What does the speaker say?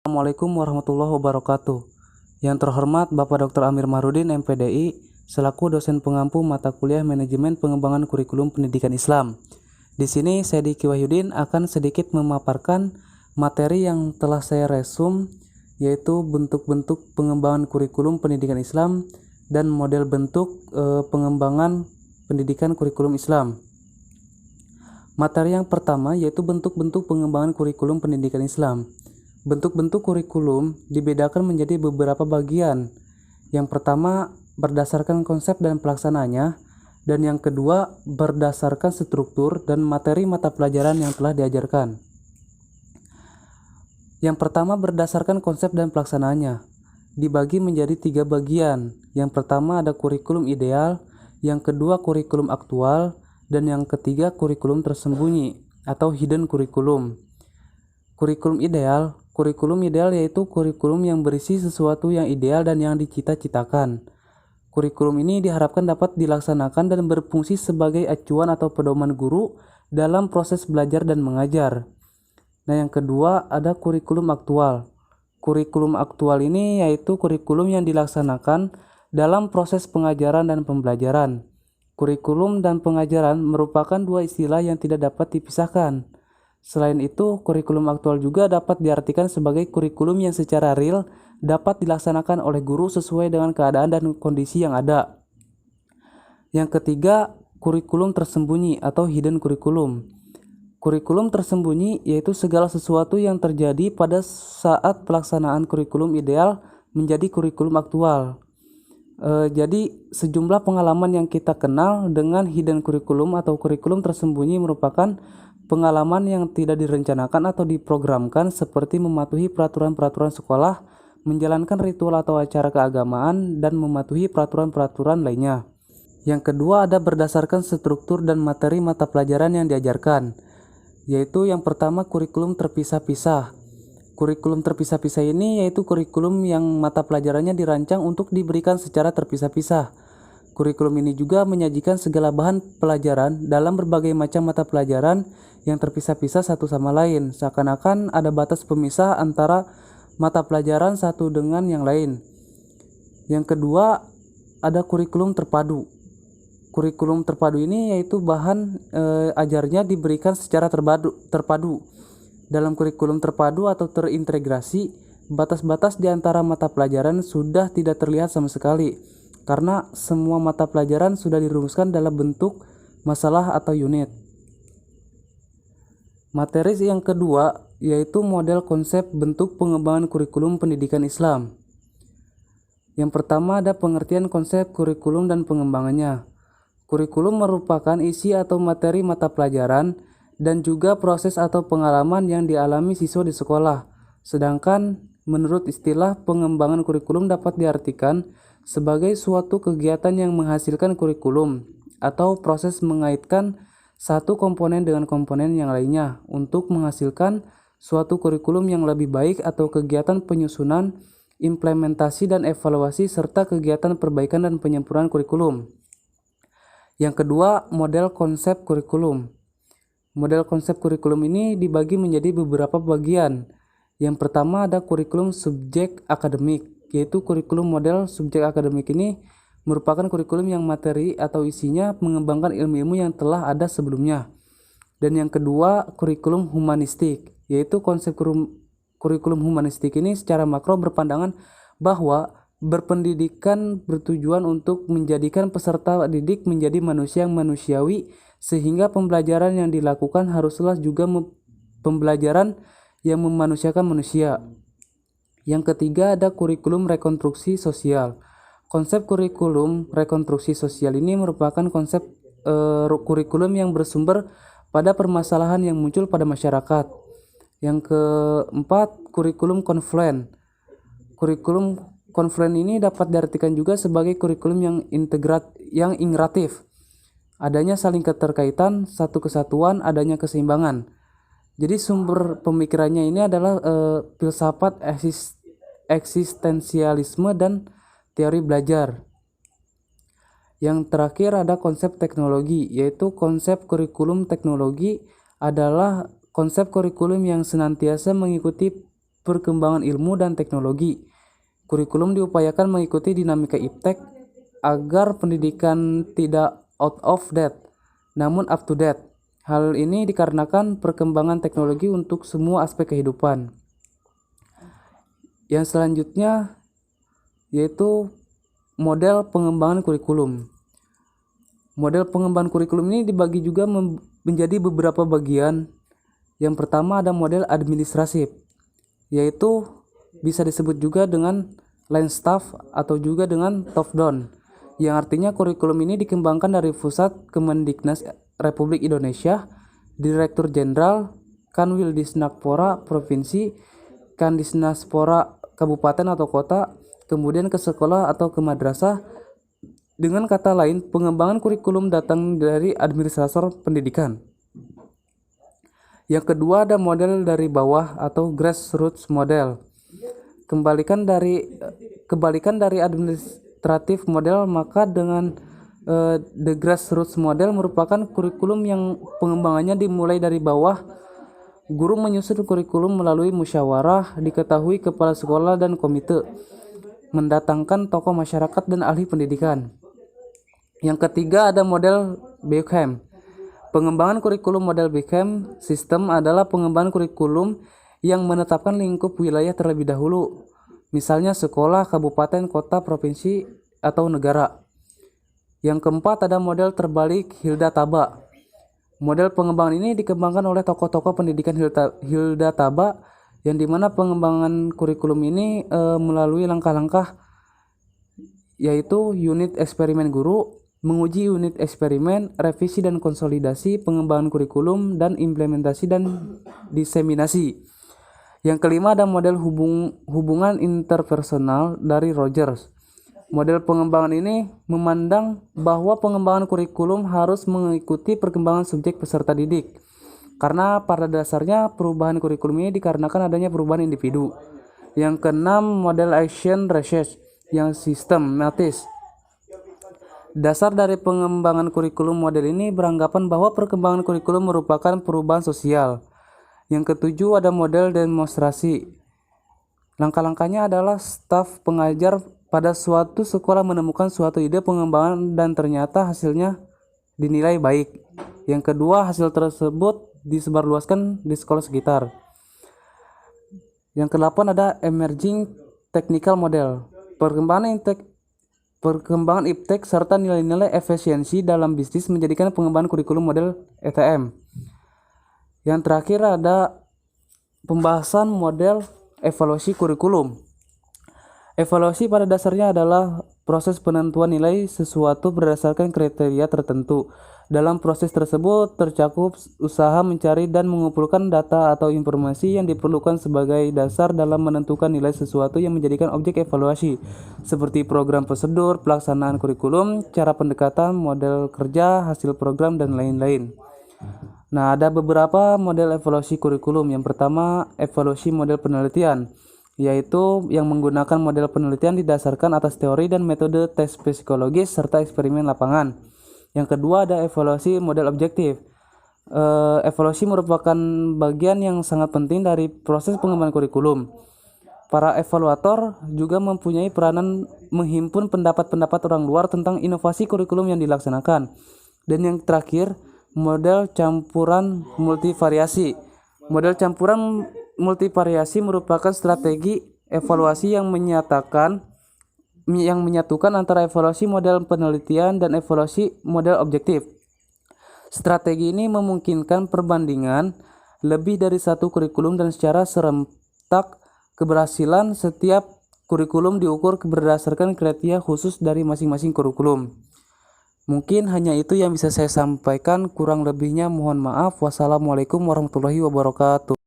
Assalamualaikum warahmatullahi wabarakatuh. Yang terhormat Bapak Dr. Amir Mahrudin, MPDI, selaku dosen pengampu mata kuliah Manajemen Pengembangan Kurikulum Pendidikan Islam. Di sini saya Diki Wahyudin akan sedikit memaparkan materi yang telah saya resum, yaitu bentuk-bentuk pengembangan kurikulum pendidikan Islam dan model bentuk pengembangan pendidikan kurikulum Islam. Materi yang pertama yaitu bentuk-bentuk pengembangan kurikulum pendidikan Islam. Bentuk-bentuk kurikulum dibedakan menjadi beberapa bagian. Yang pertama berdasarkan konsep dan pelaksanaannya, dan yang kedua berdasarkan struktur dan materi mata pelajaran yang telah diajarkan. Yang pertama berdasarkan konsep dan pelaksanaannya, dibagi menjadi 3 bagian. Yang pertama ada kurikulum ideal, yang kedua kurikulum aktual, dan yang ketiga kurikulum tersembunyi atau hidden kurikulum. Kurikulum ideal yaitu kurikulum yang berisi sesuatu yang ideal dan yang dicita-citakan. Kurikulum ini diharapkan dapat dilaksanakan dan berfungsi sebagai acuan atau pedoman guru dalam proses belajar dan mengajar. Nah, yang kedua ada kurikulum aktual. Kurikulum aktual ini yaitu kurikulum yang dilaksanakan dalam proses pengajaran dan pembelajaran. Kurikulum dan pengajaran merupakan dua istilah yang tidak dapat dipisahkan. Selain itu, kurikulum aktual juga dapat diartikan sebagai kurikulum yang secara real dapat dilaksanakan oleh guru sesuai dengan keadaan dan kondisi yang ada. Yang ketiga, kurikulum tersembunyi atau hidden kurikulum. Kurikulum tersembunyi yaitu segala sesuatu yang terjadi pada saat pelaksanaan kurikulum ideal menjadi kurikulum aktual. Jadi sejumlah pengalaman yang kita kenal dengan hidden kurikulum atau kurikulum tersembunyi merupakan pengalaman yang tidak direncanakan atau diprogramkan, seperti mematuhi peraturan-peraturan sekolah, menjalankan ritual atau acara keagamaan, dan mematuhi peraturan-peraturan lainnya. Yang kedua ada berdasarkan struktur dan materi mata pelajaran yang diajarkan, yaitu yang pertama kurikulum terpisah-pisah. Kurikulum terpisah-pisah ini yaitu kurikulum yang mata pelajarannya dirancang untuk diberikan secara terpisah-pisah. Kurikulum ini juga menyajikan segala bahan pelajaran dalam berbagai macam mata pelajaran yang terpisah-pisah satu sama lain, seakan-akan ada batas pemisah antara mata pelajaran satu dengan yang lain. Yang kedua, ada kurikulum terpadu. Kurikulum terpadu ini yaitu bahan ajarnya diberikan secara terpadu. Dalam kurikulum terpadu atau terintegrasi, batas-batas di antara mata pelajaran sudah tidak terlihat sama sekali, karena semua mata pelajaran sudah dirumuskan dalam bentuk masalah atau unit. Materi yang kedua yaitu model konsep bentuk pengembangan kurikulum pendidikan Islam. Yang pertama ada pengertian konsep kurikulum dan pengembangannya. Kurikulum merupakan isi atau materi mata pelajaran dan juga proses atau pengalaman yang dialami siswa di sekolah. Sedangkan menurut istilah pengembangan kurikulum dapat diartikan sebagai suatu kegiatan yang menghasilkan kurikulum atau proses mengaitkan satu komponen dengan komponen yang lainnya untuk menghasilkan suatu kurikulum yang lebih baik, atau kegiatan penyusunan, implementasi dan evaluasi serta kegiatan perbaikan dan penyempurnaan kurikulum. Yang kedua, model konsep kurikulum. Model konsep kurikulum ini dibagi menjadi beberapa bagian. Yang pertama ada kurikulum subjek akademik, yaitu kurikulum model subjek akademik ini merupakan kurikulum yang materi atau isinya mengembangkan ilmu-ilmu yang telah ada sebelumnya. Dan yang kedua, kurikulum humanistik, yaitu konsep kurikulum humanistik ini secara makro berpandangan bahwa berpendidikan bertujuan untuk menjadikan peserta didik menjadi manusia yang manusiawi, sehingga pembelajaran yang dilakukan haruslah juga pembelajaran yang memanusiakan manusia. Yang ketiga ada kurikulum rekonstruksi sosial. Konsep kurikulum rekonstruksi sosial ini merupakan konsep kurikulum yang bersumber pada permasalahan yang muncul pada masyarakat. Yang keempat, kurikulum konfluen. Kurikulum konfluen ini dapat diartikan juga sebagai kurikulum yang integratif. Adanya saling keterkaitan, satu kesatuan, adanya keseimbangan. Jadi sumber pemikirannya ini adalah filsafat eksistensialisme dan teori belajar. Yang terakhir ada konsep teknologi, yaitu konsep kurikulum teknologi adalah konsep kurikulum yang senantiasa mengikuti perkembangan ilmu dan teknologi. Kurikulum diupayakan mengikuti dinamika iptek agar pendidikan tidak out of date, namun up to date. Hal ini dikarenakan perkembangan teknologi untuk semua aspek kehidupan. Yang selanjutnya yaitu model pengembangan kurikulum. Model pengembangan kurikulum ini dibagi juga menjadi beberapa bagian. Yang pertama ada model administratif, yaitu bisa disebut juga dengan line staff atau juga dengan top down, yang artinya kurikulum ini dikembangkan dari pusat Kemendiknas Republik Indonesia, Direktur Jenderal, Kanwildisnapora Provinsi, Kandisnaspora Kabupaten atau Kota, kemudian ke sekolah atau ke madrasah. Dengan kata lain, pengembangan kurikulum datang dari administrator pendidikan. Yang kedua ada model dari bawah atau grassroots model. Kebalikan dari administratif model, maka dengan the grassroots model merupakan kurikulum yang pengembangannya dimulai dari bawah. Guru menyusun kurikulum melalui musyawarah, diketahui kepala sekolah dan komite, mendatangkan tokoh masyarakat dan ahli pendidikan. Yang ketiga ada model Beckham. Pengembangan kurikulum model Beckham sistem adalah pengembangan kurikulum yang menetapkan lingkup wilayah terlebih dahulu, misalnya sekolah, kabupaten, kota, provinsi, atau negara. Yang keempat ada model terbalik Hilda Taba. Model pengembangan ini dikembangkan oleh tokoh-tokoh pendidikan Hilda Taba, yang dimana pengembangan kurikulum ini melalui langkah-langkah, yaitu unit eksperimen guru, menguji unit eksperimen, revisi dan konsolidasi, pengembangan kurikulum, dan implementasi dan diseminasi. Yang kelima ada model hubungan interpersonal dari Rogers. Model pengembangan ini memandang bahwa pengembangan kurikulum harus mengikuti perkembangan subjek peserta didik, karena pada dasarnya perubahan kurikulum ini dikarenakan adanya perubahan individu. Yang keenam model action research yang sistematis. Dasar dari pengembangan kurikulum model ini beranggapan bahwa perkembangan kurikulum merupakan perubahan sosial. Yang ketujuh ada model demonstrasi. Langkah-langkahnya adalah staf pengajar pada suatu sekolah menemukan suatu ide pengembangan dan ternyata hasilnya dinilai baik. Yang kedua, hasil tersebut disebarluaskan di sekolah sekitar. Yang kedelapan ada emerging technical model. Perkembangan iptek serta nilai-nilai efisiensi dalam bisnis menjadikan pengembangan kurikulum model ETM. Yang terakhir ada pembahasan model evaluasi kurikulum. Evaluasi pada dasarnya adalah proses penentuan nilai sesuatu berdasarkan kriteria tertentu. Dalam proses tersebut tercakup usaha mencari dan mengumpulkan data atau informasi yang diperlukan sebagai dasar dalam menentukan nilai sesuatu yang menjadikan objek evaluasi, seperti program prosedur, pelaksanaan kurikulum, cara pendekatan, model kerja, hasil program, dan lain-lain. Nah, ada beberapa model evaluasi kurikulum. Yang pertama, evaluasi model penelitian, yaitu yang menggunakan model penelitian didasarkan atas teori dan metode tes psikologis serta eksperimen lapangan. Yang kedua ada evaluasi model objektif. Evaluasi merupakan bagian yang sangat penting dari proses pengembangan kurikulum. Para evaluator juga mempunyai peranan menghimpun pendapat-pendapat orang luar tentang inovasi kurikulum yang dilaksanakan. Dan yang terakhir, model campuran multivariasi. Model campuran multivariasi merupakan strategi evaluasi yang menyatukan antara evaluasi model penelitian dan evaluasi model objektif. Strategi ini memungkinkan perbandingan lebih dari satu kurikulum dan secara serentak keberhasilan setiap kurikulum diukur berdasarkan kriteria khusus dari masing-masing kurikulum. Mungkin hanya itu yang bisa saya sampaikan, kurang lebihnya mohon maaf. Wassalamualaikum warahmatullahi wabarakatuh.